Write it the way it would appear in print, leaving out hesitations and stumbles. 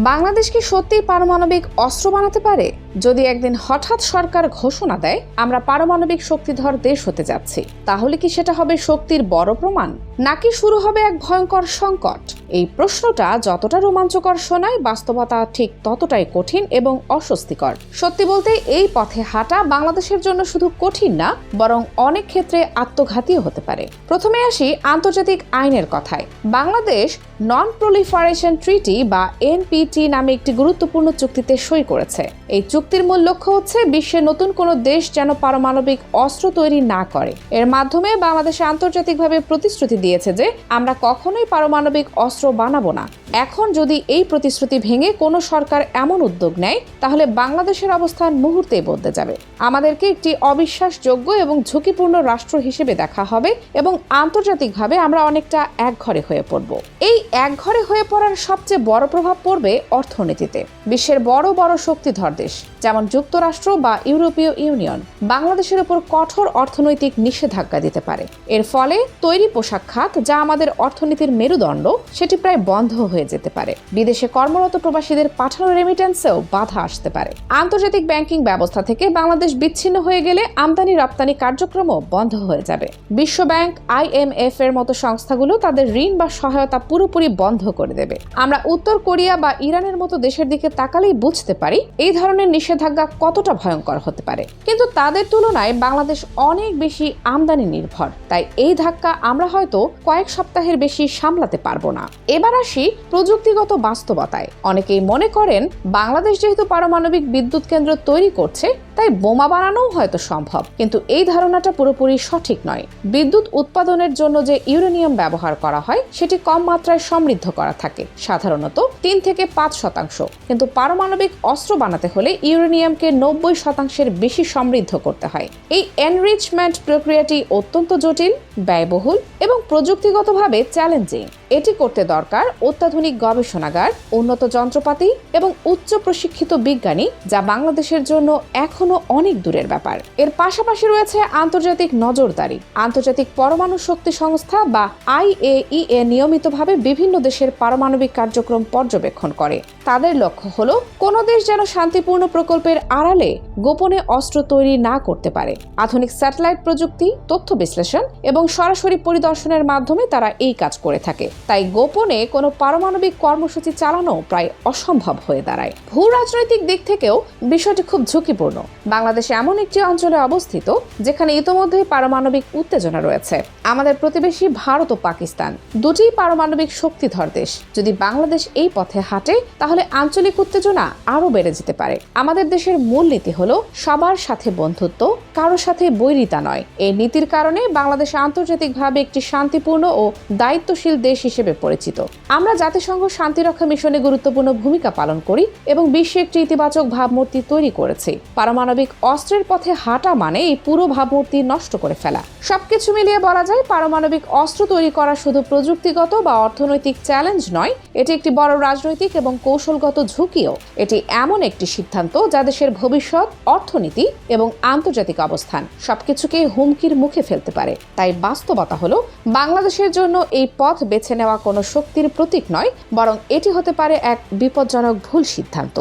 বাংলাদেশ কি সত্যিই পারমাণবিক অস্ত্র বানাতে পারে? যদি একদিন হঠাৎ সরকার ঘোষণা দেয় আমরা পারমাণবিক শক্তিধর দেশ হতে যাচ্ছি, তাহলে কি সেটা হবে শক্তির বড় প্রমাণ, নাকি শুরু হবে এক ভয়ঙ্কর সংকট? এই প্রশ্নটা যতটা রোমাঞ্চকর শোনায়, বাস্তবতা ঠিক ততটাই কঠিন এবং অস্বস্তিকর। সত্যি বলতে এই পথে হাঁটা বাংলাদেশের জন্য শুধু কঠিন না, বরং অনেক ক্ষেত্রে আত্মঘাতীও হতে পারে। প্রথমে আসি আন্তর্জাতিক আইনের কথায়। বাংলাদেশ নন প্রলিফারেশন ট্রিটি বা এনপিটি নামে একটি গুরুত্বপূর্ণ চুক্তিতে সই করেছে। এই চুক্তির মূল লক্ষ্য হচ্ছে বিশ্বের নতুন কোনো দেশ যেন পারমাণবিক অস্ত্র তৈরি না করে। এর মাধ্যমে বাংলাদেশ আন্তর্জাতিকভাবে প্রতিশ্রুতি দিয়েছে যে আমরা কখনোই পারমাণবিক অস্ত্র বানাবো না। এখন যদি এই প্রতিশ্রুতি ভেঙে কোনো সরকার এমন উদ্যোগ নেয়, তাহলে বাংলাদেশের অবস্থান মুহূর্তেই বদলে যাবে। আমাদেরকে একটি অবিশ্বাসযোগ্য এবং ঝুঁকিপূর্ণ রাষ্ট্র হিসেবে দেখা হবে এবং আন্তর্জাতিকভাবে আমরা অনেকটা একঘরে হয়ে পড়ব। এই একঘরে হয়ে পড়ার সবচেয়ে বড় প্রভাব পড়বে অর্থনীতিতে। বিশ্বের বড় বড় শক্তিধর দেশ যেমন যুক্তরাষ্ট্র বা ইউরোপীয় ইউনিয়ন বাংলাদেশের উপর কঠোর অর্থনৈতিক নিষেধাজ্ঞা দিতে পারে। এর ফলে তৈরি পোশাক খাত, যা আমাদের অর্থনীতির মেরুদণ্ড, সেটি প্রায় বন্ধ হয়ে যেতে পারে। বিদেশে কর্মরত প্রবাসীদের পাঠানো রেমিটেন্সেও বাধা আসতে পারে। আন্তর্জাতিক ব্যাংকিং ব্যবস্থা থেকে বাংলাদেশ বিচ্ছিন্ন হয়ে গেলে আমদানি রপ্তানি কার্যক্রমও বন্ধ হয়ে যাবে। বিশ্বব্যাংক, IMF এর মতো সংস্থাগুলো তাদের ঋণ বা সহায়তা পুরোপুরি বন্ধ করে দেবে। আমরা উত্তর কোরিয়া বা ইরানের মতো দেশের দিকে তাকালেই বুঝতে পারি এই ধরনের নিষেধাজ্ঞা কতটা ভয়ঙ্কর হতে পারে। কিন্তু তাদের তুলনায় বাংলাদেশ অনেক বেশি আমদানি নির্ভর, তাই এই ধাক্কা আমরা হয়তো কয়েক সপ্তাহের বেশি সামলাতে পারবো না। এবার আসি প্রযুক্তিগত বাস্তবতায়। অনেকেই মনে করেন বাংলাদেশ যেহেতু পারমাণবিক বিদ্যুৎ কেন্দ্র তৈরি করছে, তাই বোমা বানানোও হয়তো সম্ভব। কিন্তু এই ধারণাটা পুরোপুরি সঠিক নয়। বিদ্যুৎ উৎপাদনের জন্য যে ইউরেনিয়াম ব্যবহার করা হয় সেটি কম মাত্রায় সমৃদ্ধ করা থাকে, সাধারণত 3 থেকে 5%। কিন্তু পারমাণবিক অস্ত্র বানাতে হলে ইউরেনিয়ামকে 90% বেশি সমৃদ্ধ করতে হয়। এই এনরিচমেন্ট প্রক্রিয়াটি অত্যন্ত জটিল, ব্যয়বহুল এবং প্রযুক্তিগতভাবে চ্যালেঞ্জিং। এটি করতে দরকার অত্যাধুনিক গবেষণাগার, উন্নত যন্ত্রপাতি এবং উচ্চ প্রশিক্ষিত বিজ্ঞানী, যা বাংলাদেশের জন্য এখনো অনেক দূরের ব্যাপার। এর পাশাপাশি রয়েছে আন্তর্জাতিক নজরদারি। আন্তর্জাতিক পরমাণু শক্তি সংস্থা বা IAEA নিয়মিতভাবে বিভিন্ন দেশের পারমাণবিক কার্যক্রম পর্যবেক্ষণ করে। তাদের লক্ষ্য হলো কোনো দেশ যেন শান্তিপূর্ণ প্রকল্পের আড়ালে গোপনে অস্ত্র তৈরি না করতে পারে। আধুনিক স্যাটেলাইট প্রযুক্তি, তথ্য বিশ্লেষণ এবং সরাসরি পরিদর্শনের মাধ্যমে তারা এই কাজ করে থাকে। তাই গোপনে কোনো পারমাণবিক কর্মসূচি চালানো প্রায় অসম্ভব হয়ে দাঁড়ায়। ভূ রাজনৈতিক দিক থেকেও বিষয়টি খুব ঝুঁকিপূর্ণ। বাংলাদেশ এমন একটি অঞ্চলে অবস্থিত যেখানে ইতোমধ্যেই পারমাণবিক উত্তেজনা রয়েছে। আমাদের প্রতিবেশী ভারত ও পাকিস্তান দুটিই পারমাণবিক শক্তিধর দেশ। যদি বাংলাদেশ এই পথে হাঁটে, তাহলে আঞ্চলিক উত্তেজনা আরও বেড়ে যেতে পারে। আমাদের দেশের মূল নীতি হলো সবার সাথে বন্ধুত্ব, কারো সাথে বৈরিতা নয়। এই নীতির কারণে বাংলাদেশ আন্তর্জাতিকভাবে একটি শান্তিপূর্ণ ও দায়িত্বশীল দেশ হিসেবে পরিচিত। আমরা জাতিসংঘ শান্তিরক্ষা মিশনে গুরুত্বপূর্ণ ভূমিকা পালন করি এবং বিশ্বে একটি ইতিবাচক ভাবমূর্তি তৈরি করেছি। পারমাণবিক অস্ত্রের পথে হাঁটা মানে এই পুরো ভাবমূর্তি নষ্ট করে ফেলা। সবকিছু মিলিয়ে বলা যায়, পারমাণবিক অস্ত্র তৈরি করা শুধু প্রযুক্তিগত বা অর্থনৈতিক চ্যালেঞ্জ নয়, এটি একটি বড় রাজনৈতিক এবং কৌশলগত ঝুঁকিও। এটি এমন একটি সিদ্ধান্ত যা দেশের ভবিষ্যৎ, অর্থনীতি এবং আন্তর্জাতিক অবস্থান সবকিছুকে হুমকির মুখে ফেলতে পারে। তাই বাস্তবতা হলো, বাংলাদেশের জন্য এই পথ বেছে নেওয়া কোনো শক্তির প্রতীক নয়, বরং এটি হতে পারে এক বিপজ্জনক ভুল সিদ্ধান্ত।